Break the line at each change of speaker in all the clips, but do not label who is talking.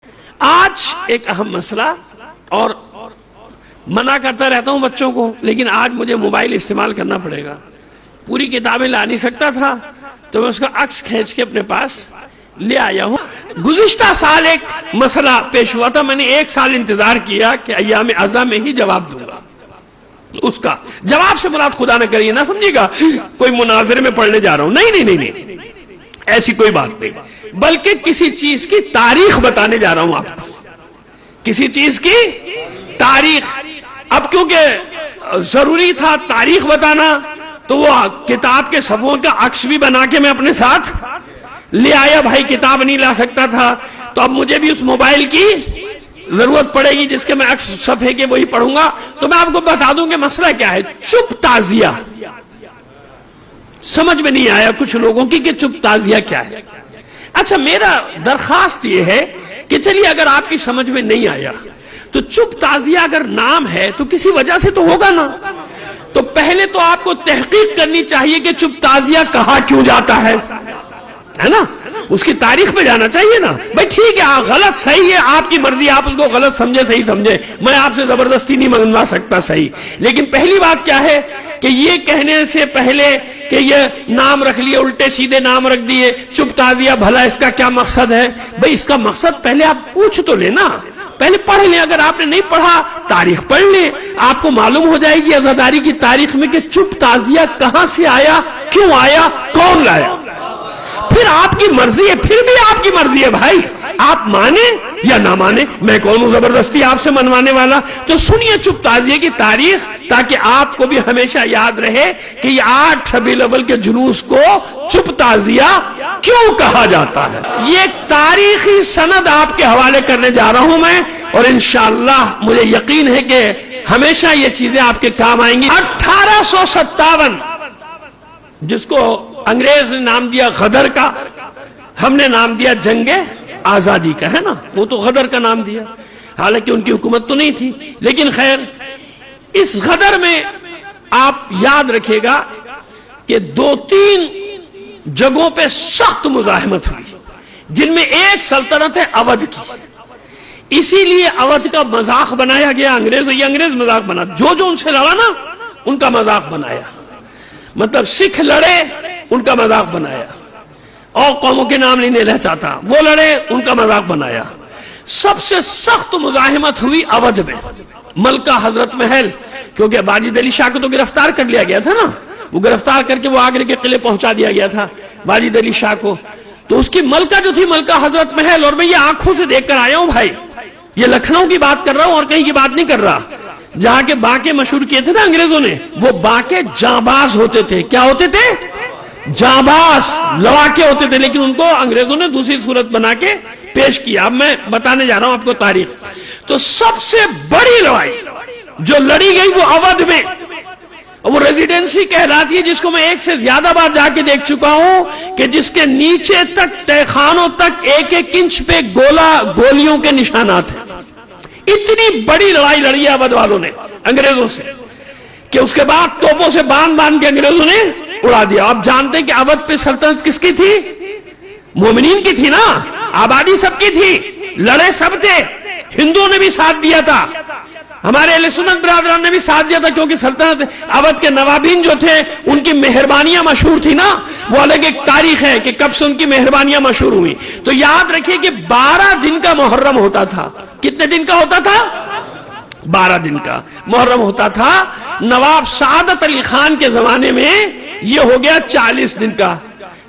آج ایک اہم مسئلہ، اور منع کرتا رہتا ہوں بچوں کو، لیکن آج مجھے موبائل استعمال کرنا پڑے گا. پوری کتابیں لا نہیں سکتا تھا تو میں اس کا عکس کھینچ کے اپنے پاس لے آیا ہوں. گزشتہ سال ایک مسئلہ پیش ہوا تھا، میں نے 1 سال انتظار کیا کہ ایام عزا میں ہی جواب دوں گا. اس کا جواب سے مراد خدا نہ کریے نہ سمجھے گا کوئی مناظرے میں پڑھنے جا رہا ہوں، نہیں، ایسی کوئی بات نہیں، بلکہ کسی چیز کی تاریخ بتانے جا رہا ہوں آپ کو. کسی چیز کی تاریخ. اب کیونکہ ضروری تھا تاریخ بتانا تو وہ کتاب کے صفحوں کا عکس بھی بنا کے میں اپنے ساتھ لے آیا. بھائی کتاب نہیں لا سکتا تھا تو اب مجھے بھی اس موبائل کی ضرورت پڑے گی جس کے میں عکس صفحے کے وہی پڑھوں گا. تو میں آپ کو بتا دوں کہ مسئلہ کیا ہے. چپ تعزیہ. سمجھ میں نہیں آیا کچھ لوگوں کی کہ چپ تعزیہ کیا ہے. اچھا، میرا درخواست یہ ہے کہ چلیے اگر آپ کی سمجھ میں نہیں آیا تو چپ تعزیہ اگر نام ہے تو کسی وجہ سے تو ہوگا نا. تو پہلے تو آپ کو تحقیق کرنی چاہیے کہ چپ تعزیہ کہا کیوں جاتا ہے نا. اس کی تاریخ میں جانا چاہیے نا. بھائی ٹھیک ہے، غلط صحیح ہے، آپ کی مرضی، آپ اس کو غلط سمجھے صحیح سمجھے، میں آپ سے زبردستی نہیں منوا سکتا صحیح. لیکن پہلی بات کیا ہے کہ یہ کہنے سے پہلے کہ یہ نام رکھ لیے، الٹے سیدھے نام رکھ دیے چپ تعزیہ، بھلا اس کا کیا مقصد ہے؟ بھائی اس کا مقصد پہلے آپ پوچھ تو لینا، پہلے پڑھ لیں. اگر آپ نے نہیں پڑھا تاریخ پڑھ لیں، آپ کو معلوم ہو جائے گی عزاداری کی تاریخ میں کہ چپ تعزیہ کہاں سے آیا، کیوں آیا، کون لایا. پھر آپ کی مرضی ہے، پھر بھی آپ کی مرضی ہے بھائی، آپ مانیں یا نہ مانیں. میں کون ہوں زبردستی آپ سے منوانے والا؟ تو سنیے چپ تعزیہ کی تاریخ تاکہ آپ کو بھی ہمیشہ یاد رہے کہ یہ 8 ربیع الاول کے جلوس کو چپ تعزیہ کیوں کہا جاتا ہے. یہ تاریخی سند آپ کے حوالے کرنے جا رہا ہوں میں، اور انشاءاللہ مجھے یقین ہے کہ ہمیشہ یہ چیزیں آپ کے کام آئیں گی. 1857 جس کو انگریز نے نام دیا غدر کا، ہم نے نام دیا جنگ آزادی کا، ہے نا. وہ تو غدر کا نام دیا، حالانکہ ان کی حکومت تو نہیں تھی. لیکن خیر، اس غدر میں آپ یاد رکھیے گا کہ 2-3 جگہوں پہ سخت مزاحمت ہوئی، جن میں ایک سلطنت ہے اودھ کی. اسی لیے اودھ کا مذاق بنایا گیا. یہ انگریز مذاق بنا، جو ان سے لڑا نا ان کا مذاق بنایا. مطلب سکھ لڑے ان کا مذاق بنایا، اور قوموں کے نام نہیں لینا چاہتا، وہ لڑے ان کا مذاق بنایا. سب سے سخت مزاحمت ہوئی اودھ میں. ملکہ حضرت محل، کیونکہ باجد علی شاہ کو تو گرفتار کر لیا گیا تھا نا، وہ گرفتار کر کے وہ آگرے کے قلعے پہنچا دیا گیا تھا باجد علی شاہ کو. تو اس کی ملکہ جو تھی ملکہ حضرت محل، اور میں یہ آنکھوں سے دیکھ کر آیا ہوں بھائی، یہ لکھنؤ کی بات کر رہا ہوں اور کہیں کی بات نہیں کر رہا. جہاں کے باقے مشہور کیے تھے نا انگریزوں نے، وہ باقے جانباز ہوتے تھے. کیا ہوتے تھے؟ جانباز، لڑاکے ہوتے تھے. لیکن ان کو انگریزوں نے دوسری صورت بنا کے پیش کیا. اب میں بتانے جا رہا ہوں آپ کو تاریخ. تو سب سے بڑی لڑائی جو لڑی گئی وہ اودھ میں، وہ ریزیڈنسی کہلاتی ہے، جس کو میں 1 سے زیادہ بار جا کے دیکھ چکا ہوں، کہ جس کے نیچے تک تہخانوں تک 1-1 انچ پہ گولیوں کے نشانات ہیں. اتنی بڑی لڑائی لڑی ہے اودھ والوں نے انگریزوں سے کہ اس کے بعد توپوں سے باندھ کے انگریزوں نے اڑا دیا. آپ جانتے ہیں کہ اودھ پہ سلطنت کس کی تھی؟ مومنین کی تھی نا. آبادی سب کی تھی، لڑے سب تھے. ہندوؤں نے بھی ساتھ دیا تھا، ہمارے اہل سنت برادران نے بھی ساتھ دیا تھا، کیونکہ سلطنت اودھ کے نوابین جو تھے ان کی مہربانیاں مشہور تھی نا. وہ الگ ایک تاریخ ہے کہ کب سے ان کی مہربانیاں مشہور ہوئی. تو یاد رکھیے کہ 12 دن کا محرم ہوتا تھا. کتنے دن کا ہوتا تھا؟ 12 دن کا محرم ہوتا تھا. نواب سعادت علی خان کے زمانے میں یہ ہو گیا 40 دن کا.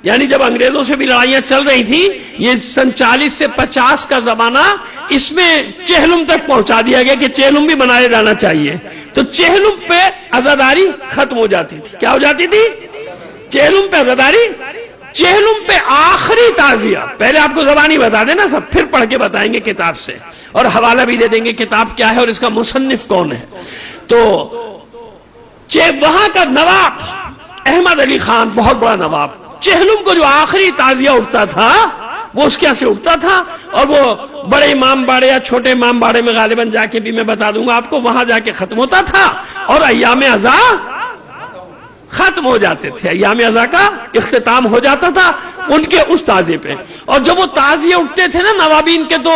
یعنی جب انگریزوں سے بھی لڑائیاں چل رہی تھی، یہ سن 40 سے 50 کا زمانہ، اس میں چہلم تک پہنچا دیا گیا کہ چہلم بھی بنایا جانا چاہیے. تو چہلم پہ عزاداری ختم ہو جاتی تھی. کیا ہو جاتی تھی؟ چہلم پہ عزاداری. چہلم پہ آخری تعزیہ، پہلے آپ کو زبانی بتا دینا سب، پھر پڑھ کے بتائیں گے کتاب سے، اور حوالہ بھی دے دیں گے کتاب کیا ہے اور اس کا مصنف کون ہے. تو وہاں کا نواب احمد علی خان، بہت بڑا نواب، چہلم کو جو آخری تعزیہ اٹھتا تھا وہ اس کے یہاں سے اٹھتا تھا، اور وہ بڑے امام باڑے یا چھوٹے امام باڑے میں غالباً جا کے بھی میں بتا دوں گا آپ کو، وہاں جا کے ختم ہوتا تھا اور ایام عزا ختم ہو جاتے تھے، ایام ازا کا اختتام ہو جاتا تھا ان کے اس تعزیے پہ. اور جب وہ تعزیے اٹھتے تھے نا نوابین کے، تو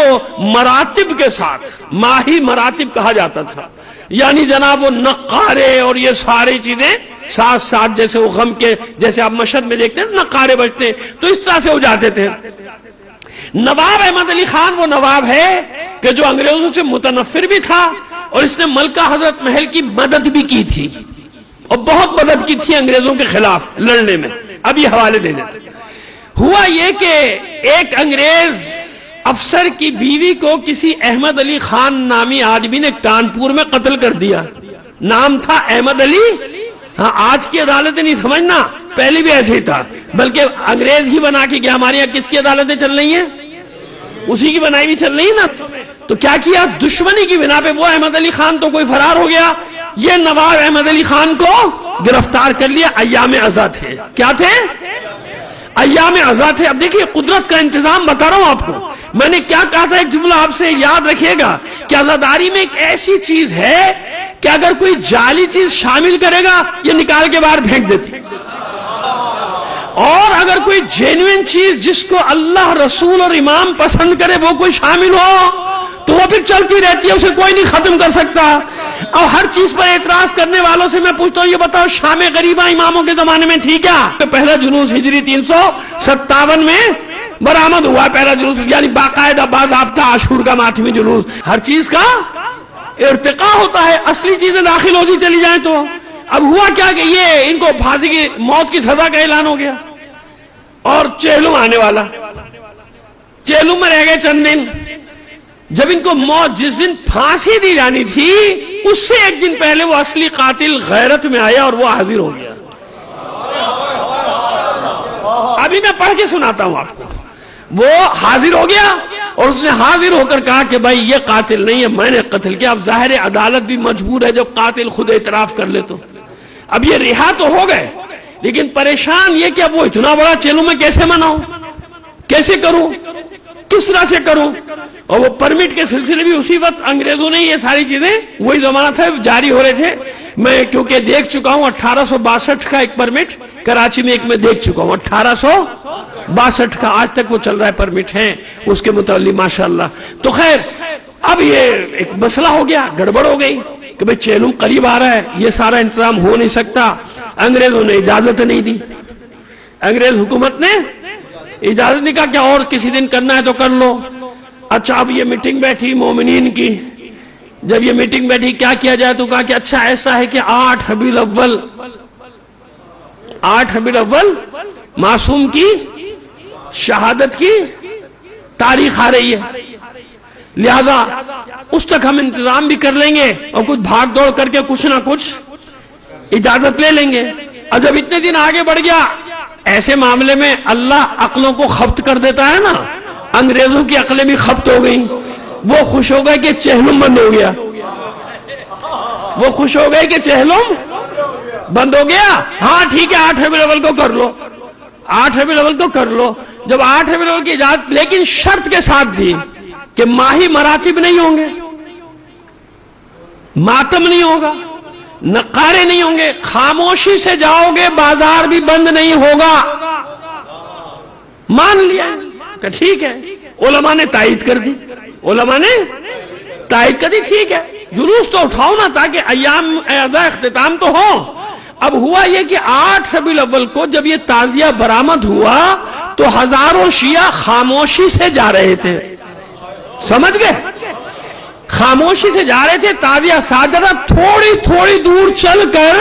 مراتب کے ساتھ، ماہی مراتب کہا جاتا تھا، یعنی جناب وہ نقارے اور یہ ساری چیزیں ساتھ ساتھ، جیسے وہ غم کے، جیسے آپ مشہد میں دیکھتے ہیں نقارے بجتے، تو اس طرح سے ہو جاتے تھے. نواب احمد علی خان وہ نواب ہے کہ جو انگریزوں سے متنفر بھی تھا، اور اس نے ملکہ حضرت محل کی مدد بھی کی تھی، اور بہت مدد کی تھی انگریزوں کے خلاف لڑنے میں. اب یہ حوالے دے دیتے. ہوا یہ کہ ایک انگریز افسر کی بیوی کو کسی احمد علی خان نامی آدمی نے کانپور میں قتل کر دیا. نام تھا احمد علی. ہاں آج کی عدالتیں نہیں سمجھنا، پہلے بھی ایسے ہی تھا، بلکہ انگریز ہی بنا کے گیا. ہمارے یہاں کس کی عدالتیں چل رہی ہیں؟ اسی کی بنائی بھی چل رہی ہے نا. تو کیا کیا؟ دشمنی کی بنا پہ وہ احمد علی خان تو کوئی فرار ہو گیا، یہ نواب احمد علی خان کو گرفتار کر لیا. ایام ازا تھے. کیا تھے؟ ایام ازا تھے. اب دیکھیے قدرت کا انتظام بتا رہا ہوں آپ کو. میں نے کیا کہا تھا، ایک جملہ آپ سے یاد رکھیے گا کہ عزاداری میں ایک ایسی چیز ہے کہ اگر کوئی جعلی چیز شامل کرے گا یہ نکال کے باہر پھینک دیتی، اور اگر کوئی جینوین چیز جس کو اللہ رسول اور امام پسند کرے وہ کوئی شامل ہو تو وہ پھر چلتی رہتی ہے، اسے کوئی نہیں ختم کر سکتا. اور ہر چیز پر اعتراض کرنے والوں سے میں پوچھتا ہوں، یہ بتاؤ شام غریبہ اماموں کے زمانے میں تھی کیا؟ پہلا جلوس ہجری 357 میں برآمد ہوا پہلا جلوس، یعنی باقاعدہ باضابطہ عاشور کا ماتمی جلوس. ہر چیز کا ارتقاء ہوتا ہے، اصلی چیزیں داخل ہوتی چلی جائیں. تو اب ہوا کیا کہ یہ ان کو پھانسی کی موت کی سزا کا اعلان ہو گیا، اور چہلم آنے والا. چہلم میں رہ گئے چند دن. جب ان کو موت، جس دن پھانسی دی جانی تھی اس سے ایک دن پہلے وہ اصلی قاتل غیرت میں آیا اور وہ حاضر ہو گیا. ابھی میں پڑھ کے سناتا ہوں آپ کو. وہ حاضر ہو گیا اور اس نے حاضر ہو کر کہا کہ بھائی یہ قاتل نہیں ہے، میں نے قتل کیا. اب ظاہر عدالت بھی مجبور ہے جب قاتل خود اعتراف کر لے تو. اب یہ رہا تو ہو گئے، لیکن پریشان یہ کہ اب وہ اتنا بڑا چیلوں میں کیسے مناؤں، کیسے کروں، کس طرح سے کروں. اور وہ پرمٹ کے سلسلے بھی اسی وقت انگریزوں نے یہ ساری چیزیں، وہی زمانہ تھا جاری ہو رہے تھے. میں کیونکہ دیکھ چکا ہوں 1862 کا ایک پرمٹ کراچی میں ایک میں دیکھ چکا ہوں 1862 کا، آج تک وہ چل رہا ہے پرمٹ ہے اس کے متعلق ماشاءاللہ. تو خیر اب یہ ایک مسئلہ ہو گیا، گڑبڑ ہو گئی کہ بھئی چیلم قریب آ رہا ہے، یہ سارا انتظام ہو نہیں سکتا. انگریزوں نے اجازت نہیں دی، انگریز حکومت نے اجازت نہیں کہا کہ اور کسی دن کرنا ہے تو کر لو. اچھا اب یہ میٹنگ بیٹھی مومنین کی. جب یہ میٹنگ بیٹھی کیا کیا جائے تو کہا کہ اچھا ایسا ہے کہ 8 ربیع الاول معصوم کی شہادت کی تاریخ آ رہی ہے، لہذا اس تک ہم انتظام بھی کر لیں گے اور کچھ بھاگ دوڑ کر کے کچھ نہ کچھ اجازت لے لیں گے. اور جب اتنے دن آگے بڑھ گیا، ایسے معاملے میں اللہ عقلوں کو خبت کر دیتا ہے نا. انگریزوں کی عقلیں بھی خبت ہو گئیں. وہ خوش ہو گئے کہ چہلم بند ہو گیا، وہ خوش ہو گئے کہ چہلم بند ہو گیا. ہاں ٹھیک ہے 8 ربیع الاول کو کر لو، 8 ربیع الاول کو کر لو. جب 8 ربیع الاول کی اجازت، لیکن شرط کے ساتھ دی کہ ماہی مراتب نہیں ہوں گے، ماتم نہیں ہوگا، نقارے نہیں ہوں گے، خاموشی سے جاؤ گے، بازار بھی بند نہیں ہوگا. مان لیا کہ ٹھیک ہے. علماء نے تائید کر دی، علماء نے تائید کر دی. ٹھیک ہے جلوس تو اٹھاؤ نا تاکہ ایام ازا اختتام تو ہو. اب ہوا یہ کہ 8 ربیع الاول کو جب یہ تعزیہ برآمد ہوا تو ہزاروں شیعہ خاموشی سے جا رہے تھے. سمجھ گئے؟ خاموشی سے جا رہے تھے. تعزیہ ساجدہ تھوڑی تھوڑی دور چل کر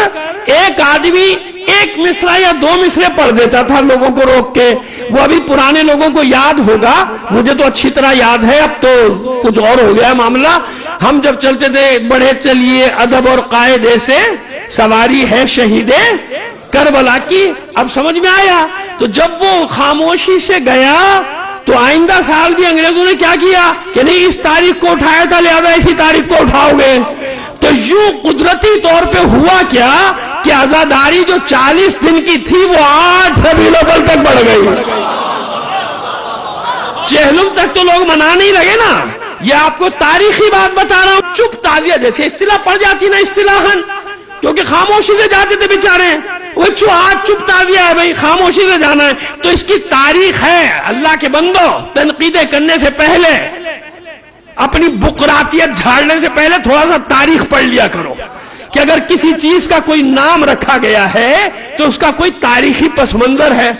ایک آدمی ایک مصرع یا 2 مصرع پڑھ دیتا تھا لوگوں کو روک کے. وہ ابھی پرانے لوگوں کو یاد ہوگا، مجھے تو اچھی طرح یاد ہے، اب تو کچھ اور ہو گیا معاملہ. ہم جب چلتے تھے بڑھے چلیے ادب اور قاعدے سے سواری ہے شہید کربلا کی. اب سمجھ میں آیا. تو جب وہ خاموشی سے گیا تو آئندہ سال بھی انگریزوں نے کیا کیا کہ نہیں اس تاریخ کو اٹھایا تھا لہذا اسی تاریخ کو اٹھاؤ گے. تو یوں قدرتی طور پہ ہوا کیا کہ عزاداری جو 40 دن کی تھی وہ 8 ربیع الاول تک بڑھ گئی. چہلم تک تو لوگ منا نہیں لگے نا. یہ آپ کو تاریخی بات بتا رہا ہوں. چپ تعزیہ جیسے اصطلاح پڑ جاتی نا اصطلاحاً، کیونکہ خاموشی سے جاتے تھے بیچارے، وہ آج چپ تعزیہ ہے بھائی، خاموشی سے جانا ہے. تو اس کی تاریخ ہے. اللہ کے بندو، تنقیدیں کرنے سے پہلے، اپنی بقراتیت جھاڑنے سے پہلے تھوڑا سا تاریخ پڑھ لیا کرو کہ اگر کسی چیز کا کوئی نام رکھا گیا ہے تو اس کا کوئی تاریخی پس منظر ہے.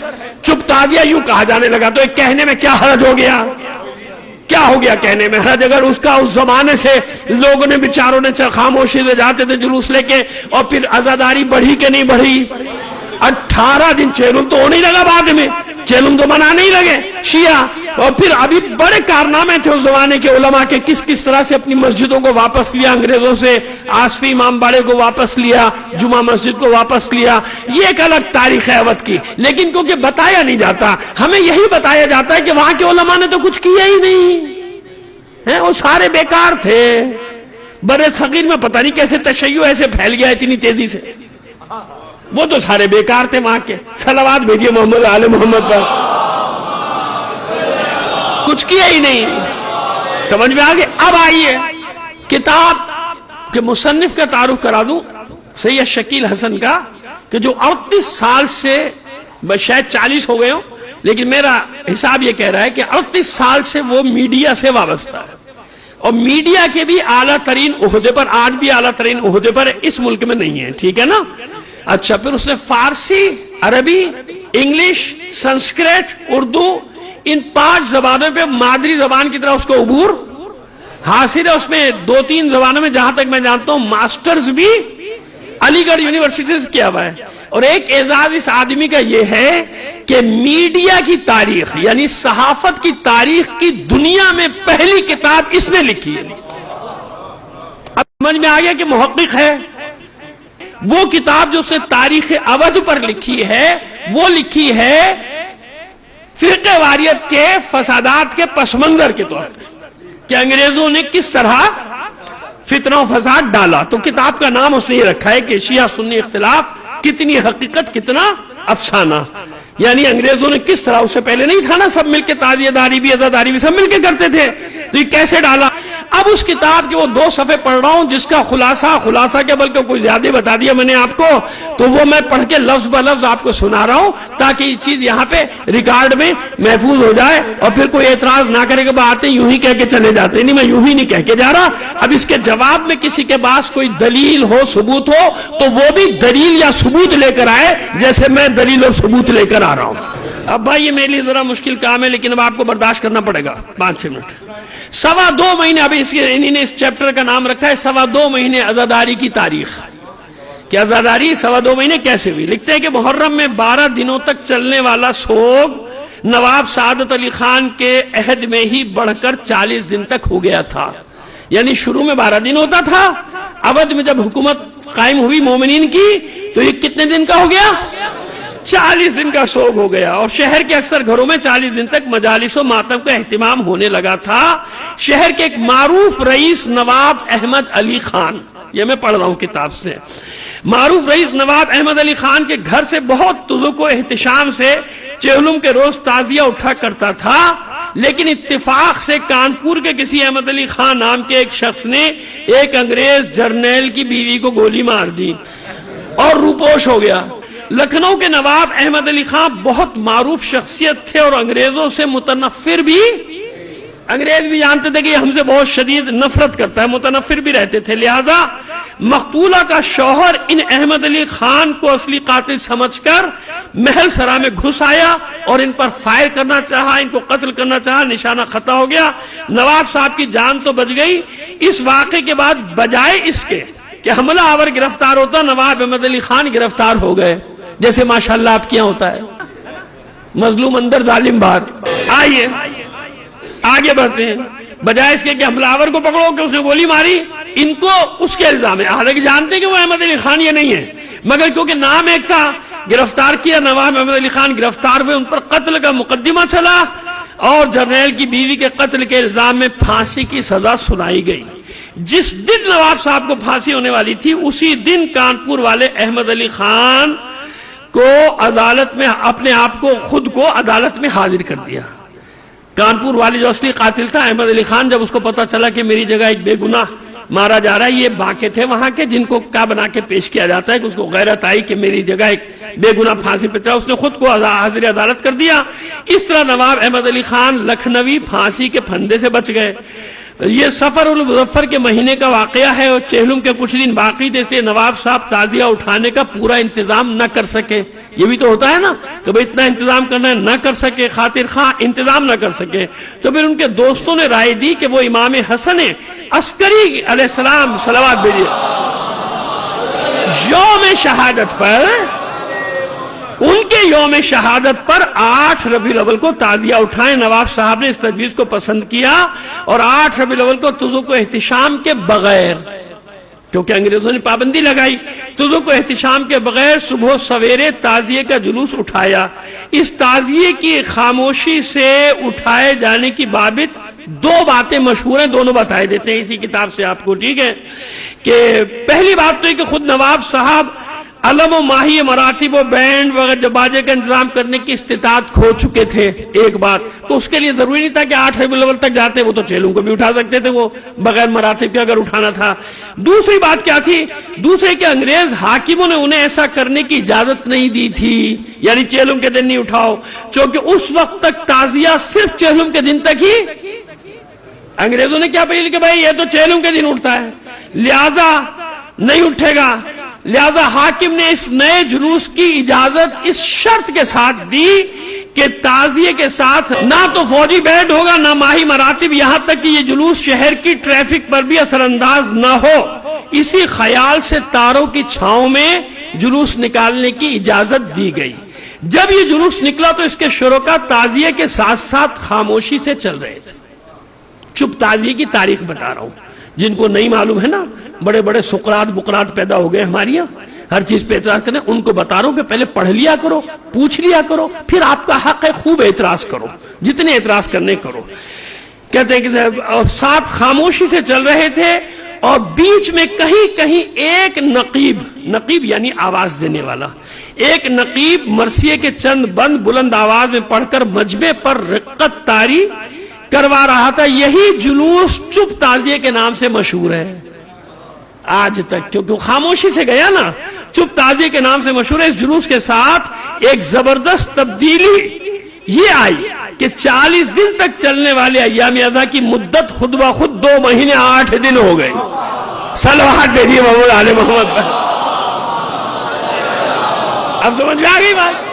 چپ تعزیہ یوں کہا جانے لگا تو ایک کہنے میں کیا حرج ہو گیا؟ کیا ہو گیا کہنے میں حرج؟ اگر اس کا اس زمانے سے لوگوں نے بیچاروں نے خاموشی سے جاتے تھے جلوس لے کے، اور پھر عزاداری بڑھی کہ نہیں بڑھی؟ 18 دن چیلم تو ہونے لگا، بعد میں چیلم تو منانے ہی لگے شیعہ. اور پھر ابھی بڑے کارنامے تھے اس زمانے کے علماء کے، کس طرح سے اپنی مسجدوں کو واپس لیا انگریزوں سے، آصفی امام باڑے کو واپس لیا، جمعہ مسجد کو واپس لیا. یہ ایک الگ تاریخ ہے اودھ کی، لیکن کیونکہ بتایا نہیں جاتا، ہمیں یہی بتایا جاتا ہے کہ وہاں کے علماء نے تو کچھ کیا ہی نہیں، وہ سارے بیکار تھے. برے صغیر میں پتہ نہیں کیسے تشیع ایسے پھیل گیا اتنی تیزی سے، وہ تو سارے بیکار تھے وہاں کے. صلوات بھیجیے محمد آل محمد پر. کچھ کیا ہی نہیں. سمجھ میں آگے؟ اب آئیے کتاب کے مصنف کا تعارف کرا دوں، سید شکیل حسن کا، کہ جو 38 سال سے، شاید 40 ہو گئے ہوں، لیکن میرا حساب یہ کہہ رہا ہے کہ 38 سال سے وہ میڈیا سے وابستہ ہے، اور میڈیا کے بھی اعلیٰ ترین عہدے پر، آج بھی اعلیٰ ترین عہدے پر اس ملک میں نہیں ہے. ٹھیک ہے نا؟ اچھا، پھر اس نے فارسی، عربی، انگلش، سنسکرت، اردو، ان 5 زبانوں پہ مادری زبان کی طرح اس کو عبور حاصل ہے. اس میں 2-3 زبانوں میں جہاں تک میں جانتا ہوں ماسٹرز بھی علی گڑھ یونیورسٹی سے کیا ہوا ہے. اور ایک اعزاز اس آدمی کا یہ ہے کہ میڈیا کی تاریخ، یعنی صحافت کی تاریخ کی دنیا میں پہلی کتاب اس نے لکھی ہے. اب سمجھ میں آ گیا کہ محقق ہے. وہ کتاب جو اس نے تاریخ اودھ پر لکھی ہے، وہ لکھی ہے فرقہ واریت کے فسادات کے پس منظر کے طور پہ، کہ انگریزوں نے کس طرح فتنہ و فساد ڈالا. تو کتاب کا نام اس نے یہ رکھا ہے کہ شیعہ سنی اختلاف، کتنی حقیقت کتنا افسانہ. یعنی انگریزوں نے کس طرح، اس سے پہلے نہیں تھا نا، سب مل کے تعزیہ داری بھی، عزاداری بھی سب مل کے کرتے تھے، تو یہ کیسے ڈالا. اب اس کتاب کے وہ 2 صفحے پڑھ رہا ہوں جس کا خلاصہ کے بلکہ کوئی زیادہ بتا دیا میں نے آپ کو، تو وہ میں پڑھ کے لفظ بہ لفظ آپ کو سنا رہا ہوں تاکہ یہ چیز یہاں پہ ریکارڈ میں محفوظ ہو جائے، اور پھر کوئی اعتراض نہ کرے کہ آتے یوں ہی کہہ کے چلے جاتے. نہیں، میں یوں ہی نہیں کہہ کے جا رہا. اب اس کے جواب میں کسی کے پاس کوئی دلیل ہو، ثبوت ہو، تو وہ بھی دلیل یا ثبوت لے کر آئے جیسے میں دلیل اور ثبوت لے کر آ رہا ہوں. اب بھائی یہ میرے لیے ذرا مشکل کام ہے، لیکن اب آپ کو برداشت کرنا پڑے گا. 5-6 منٹ. 2.25 مہینے، ابھی انہی نے اس چیپٹر کا نام رکھا ہے 2.25 مہینے عزاداری کی تاریخ. کہ عزاداری 2.25 مہینے کیسے ہوئی؟ لکھتے ہیں کہ محرم میں 12 دنوں تک چلنے والا سوگ نواب سعادت علی خان کے عہد میں ہی بڑھ کر 40 دن تک ہو گیا تھا. یعنی شروع میں 12 دن ہوتا تھا، اودھ میں جب حکومت قائم ہوئی مومنین کی تو یہ کتنے دن کا ہو گیا؟ 40 دن کا سوگ ہو گیا. اور شہر کے اکثر گھروں میں 40 دن تک مجالس و ماتم کا اہتمام ہونے لگا تھا. شہر کے ایک معروف رئیس نواب احمد علی خان، یہ میں پڑھ رہا ہوں کتاب سے، معروف رئیس نواب احمد علی خان کے گھر سے بہت تذوق و احتشام سے چہلم کے روز تعزیہ اٹھا کرتا تھا. لیکن اتفاق سے کانپور کے کسی احمد علی خان نام کے ایک شخص نے ایک انگریز جرنیل کی بیوی کو گولی مار دی اور روپوش ہو گیا. لکھنؤ کے نواب احمد علی خان بہت معروف شخصیت تھے اور انگریزوں سے متنفر بھی، انگریز بھی جانتے تھے کہ یہ ہم سے بہت شدید نفرت کرتا ہے، متنفر بھی رہتے تھے. لہذا مقتولہ کا شوہر ان احمد علی خان کو اصلی قاتل سمجھ کر محل سرا میں گھس آیا اور ان پر فائر کرنا چاہا، ان کو قتل کرنا چاہا. نشانہ خطا ہو گیا. نواب صاحب کی جان تو بچ گئی. اس واقعے کے بعد بجائے اس کے کہ حملہ آور گرفتار ہوتا، نواب احمد علی خان گرفتار ہو گئے، جیسے ماشاءاللہ آپ کیا ہوتا ہے، مظلوم اندر ظالم باہر. آئیے آگے بڑھتے ہیں. بجائے اس کے کہ حملہ آور کو پکڑو کہ اس نے گولی ماری، ان کو اس کے الزام ہے. حالانکہ جانتے ہیں کہ وہ احمد علی خان یہ نہیں ہے، مگر کیونکہ نام ایک تھا گرفتار کیا. نواب احمد علی خان گرفتار ہوئے، ان پر قتل کا مقدمہ چلا اور جرنیل کی بیوی کے قتل کے الزام میں پھانسی کی سزا سنائی گئی. جس دن نواب صاحب کو پھانسی ہونے والی تھی اسی دن کانپور والے احمد علی خان کو عدالت میں اپنے آپ کو خود کو عدالت میں حاضر کر دیا. کانپور والے جو اصلی قاتل تھا احمد علی خان، جب اس کو پتا چلا کہ میری جگہ ایک بے گناہ مارا جا رہا ہے. یہ باقی تھے وہاں کے جن کو کیا بنا کے پیش کیا جاتا ہے کہ اس کو غیرت آئی کہ میری جگہ ایک بے گناہ پھانسی پہ چڑھا, اس نے خود کو حاضر عدالت کر دیا. اس طرح نواب احمد علی خان لکھنوی پھانسی کے پھندے سے بچ گئے. یہ سفر المظفر کے مہینے کا واقعہ ہے اور چہلم کے کچھ دن باقی تھے, اس لیے نواب صاحب تعزیہ اٹھانے کا پورا انتظام نہ کر سکے. یہ بھی تو ہوتا ہے نا کہ بھئی اتنا انتظام کرنا ہے, نہ کر سکے, خاطر خواہ انتظام نہ کر سکے. تو پھر ان کے دوستوں نے رائے دی کہ وہ امام حسن عسکری علیہ السلام صلوات بھیجیے, یوم شہادت پر, ان کے یوم شہادت پر 8 ربیع الاول کو تعزیہ اٹھائیں. نواب صاحب نے اس تجویز کو پسند کیا اور 8 ربیع الاول کو تزوک و احتشام کے بغیر, کیونکہ انگریزوں نے پابندی لگائی, تزوک و احتشام کے بغیر صبح سویرے تعزیے کا جلوس اٹھایا. اس تعزیے کی خاموشی سے اٹھائے جانے کی بابت 2 باتیں مشہور ہیں, دونوں بتائے دیتے ہیں اسی کتاب سے آپ کو, ٹھیک ہے. کہ پہلی بات تو یہ کہ خود نواب صاحب علم و ماہی مراتب و بینڈ وغیرہ باجے کا انتظام کرنے کی استطاعت کھو چکے تھے, ایک بات. تو اس کے لیے ضروری نہیں تھا کہ 8 ربیع الاول تک جاتے, وہ تو چیلوں کو بھی اٹھا سکتے تھے وہ بغیر مراتب کے اگر اٹھانا تھا. دوسری بات کیا تھی, دوسرے کہ انگریز حاکموں نے انہیں ایسا کرنے کی اجازت نہیں دی تھی, یعنی چیلوں کے دن نہیں اٹھاؤ, چونکہ اس وقت تک تعزیہ صرف چیلوں کے دن تک ہی. انگریزوں نے کیا پہلے کہ بھائی یہ تو چیلوں کے دن اٹھتا ہے لہذا نہیں اٹھے گا, لہذا حاکم نے اس نئے جلوس کی اجازت اس شرط کے ساتھ دی کہ تعزیے کے ساتھ نہ تو فوجی بینڈ ہوگا نہ ماہی مراتب, یہاں تک کہ یہ جلوس شہر کی ٹریفک پر بھی اثر انداز نہ ہو. اسی خیال سے تاروں کی چھاؤں میں جلوس نکالنے کی اجازت دی گئی. جب یہ جلوس نکلا تو اس کے شرکا تعزیے کے ساتھ ساتھ خاموشی سے چل رہے تھے. چپ تعزیے کی تاریخ بتا رہا ہوں, جن کو نہیں معلوم ہے نا, بڑے بڑے سقراط بقراط پیدا ہو گئے ہماری یہاں, ہر چیز پہ اعتراض کرنے, ان کو بتا رہا ہوں کہ پہلے پڑھ لیا کرو, پوچھ لیا کرو, پھر آپ کا حق ہے خوب اعتراض کرو, جتنے اعتراض کرنے کرو. کہتے ہیں کہ ساتھ خاموشی سے چل رہے تھے اور بیچ میں کہیں کہیں ایک نقیب, نقیب یعنی آواز دینے والا, ایک نقیب مرثیے کے چند بند بلند آواز میں پڑھ کر مجمع پر رقت طاری کروا رہا تھا. یہی جلوس چپ تعزیے کے نام سے مشہور ہے آج تک, کیونکہ خاموشی سے گیا نا, چپ تعزیے کے نام سے مشہور ہے. اس جلوس کے ساتھ ایک زبردست تبدیلی یہ آئی کہ 40 دن تک چلنے والے ایام ازا کی مدت خود بخود 2 مہینے 8 دن ہو گئی. صلوات بھیجیے محمد آل محمد پر. اب سمجھ میں آ گئی بات.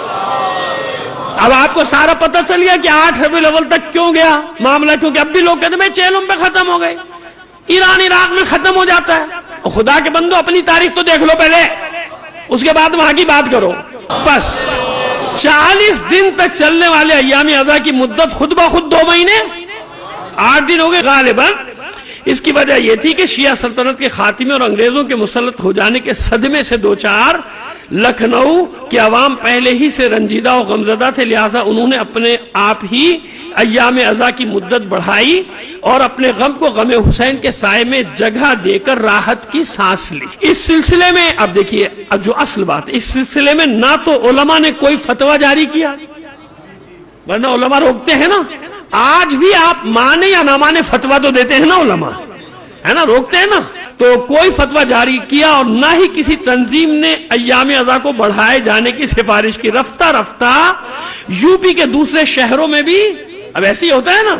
اب آپ کو سارا پتہ چل گیا کہ 8 ربیع الاول تک کیوں گیا معاملہ, کیونکہ اب بھی لوگ کہتے ہیں میں چیلوں پہ ختم ہو گئے, ایران عراق میں ختم ہو جاتا ہے. خدا کے بندو اپنی تاریخ تو دیکھ لو پہلے, اس کے بعد وہاں کی بات کرو. بس 40 دن تک چلنے والے ایام ازا کی مدت خود بخود 2 مہینے 8 دن ہو گئے غالباً. اس کی وجہ یہ تھی کہ شیعہ سلطنت کے خاتمے اور انگریزوں کے مسلط ہو جانے کے صدمے سے 2-4 لکھنؤ کے عوام پہلے ہی سے رنجیدہ و غمزدہ تھے, لہٰذا انہوں نے اپنے آپ ہی ایام ازا کی مدت بڑھائی اور اپنے غم کو غم حسین کے سائے میں جگہ دے کر راحت کی سانس لی. اس سلسلے میں اب دیکھیے اب جو اصل بات, اس سلسلے میں نہ تو علماء نے کوئی فتویٰ جاری کیا, ورنہ علماء روکتے ہیں نا, آج بھی آپ مانے یا نہ مانے فتویٰ تو دیتے ہیں نا علماء, ہے نا, روکتے ہیں نا. تو کوئی فتویٰ جاری کیا اور نہ ہی کسی تنظیم نے ایام ازا کو بڑھائے جانے کی سفارش کی. رفتہ رفتہ یو پی کے دوسرے شہروں میں بھی اب ایسے ہی ہوتا ہے نا,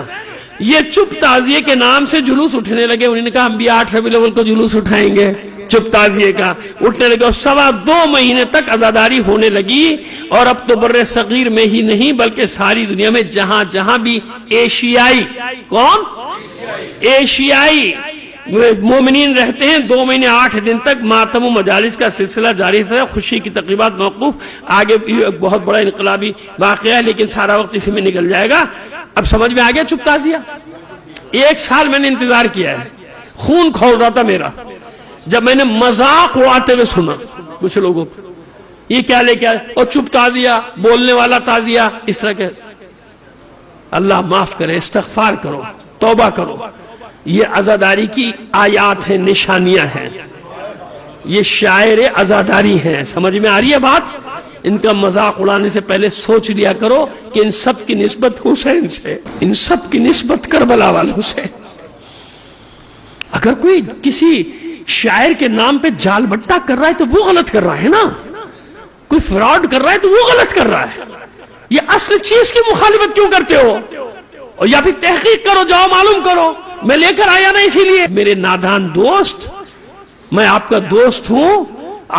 یہ چپ تعزیے کے نام سے جلوس اٹھنے لگے. انہوں نے کہا ہم بھی 8 ربیع الاول کو جلوس اٹھائیں گے, چپ تعزیے کا اٹھنے لگے. اور 2.25 مہینے تک عزاداری ہونے لگی. اور اب تو بر صغیر میں ہی نہیں بلکہ ساری دنیا میں جہاں جہاں بھی ایشیائی, کون ایشیائی مومنین رہتے ہیں, 2 مہینے 8 دن تک ماتم و مجالس کا سلسلہ جاری تھا. خوشی کی تقریبات موقوف. آگے بھی ایک بہت بڑا انقلابی واقعہ ہے لیکن سارا وقت اسی میں نکل جائے گا. اب سمجھ میں آ گیا چپ تعزیہ. 1 سال میں نے انتظار کیا ہے, خون کھول رہا تھا میرا جب میں نے مذاق اڑاتے ہوئے سنا کچھ لوگوں کو, یہ کیا لے کے آئے اور چپ تعزیہ, بولنے والا تعزیہ, اس طرح کے. اللہ معاف کرے, استغفار کرو, توبہ کرو. یہ عزاداری کی آیات ہیں, نشانیاں ہیں, یہ شاعر عزاداری ہیں. سمجھ میں آ رہی ہے بات؟ ان کا مذاق اڑانے سے پہلے سوچ لیا کرو کہ ان سب کی نسبت حسین سے, ان سب کی نسبت کربلا والوں سے. اگر کوئی کسی شاعر کے نام پہ جال بٹا کر رہا ہے تو وہ غلط کر رہا ہے نا, کوئی فراڈ کر رہا ہے تو وہ غلط کر رہا ہے. یہ اصل چیز کی مخالفت کیوں کرتے ہو؟ اور یا پھر تحقیق کرو, جاؤ معلوم کرو. میں لے کر آیا نا اسی لیے. میرے نادان دوست, میں آپ کا دوست ہوں,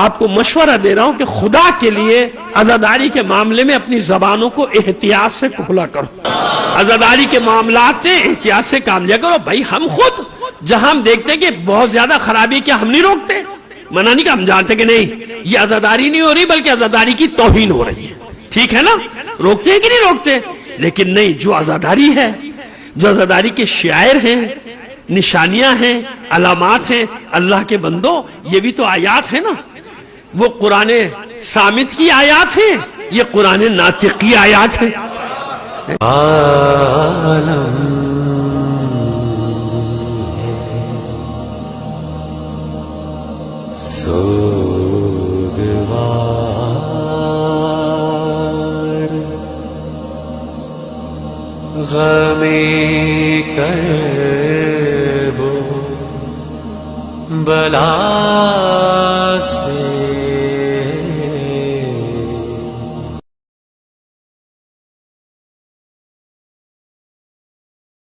آپ کو مشورہ دے رہا ہوں کہ خدا کے لیے عزاداری کے معاملے میں اپنی زبانوں کو احتیاط سے کھلا کرو. عزاداری کے معاملات میں احتیاط سے کام لیا کرو. بھائی ہم خود جہاں ہم دیکھتے ہیں کہ بہت زیادہ خرابی, کیا ہم نہیں روکتے؟ منع نہیں کہ ہم جانتے کہ نہیں یہ عزاداری نہیں ہو رہی بلکہ عزاداری کی توہین ہو رہی ہے, ٹھیک ہے نا, روکتے ہیں کہ نہیں روکتے؟ لیکن نہیں, جو عزاداری ہے, جو عزاداری کے شعائر ہیں, نشانیاں ہیں, علامات ہیں, اللہ کے بندوں یہ بھی تو آیات ہیں نا. وہ قرآن صامت کی آیات ہیں, یہ قرآن ناطق کی آیات ہیں.
سوگوار غمی کرب بلا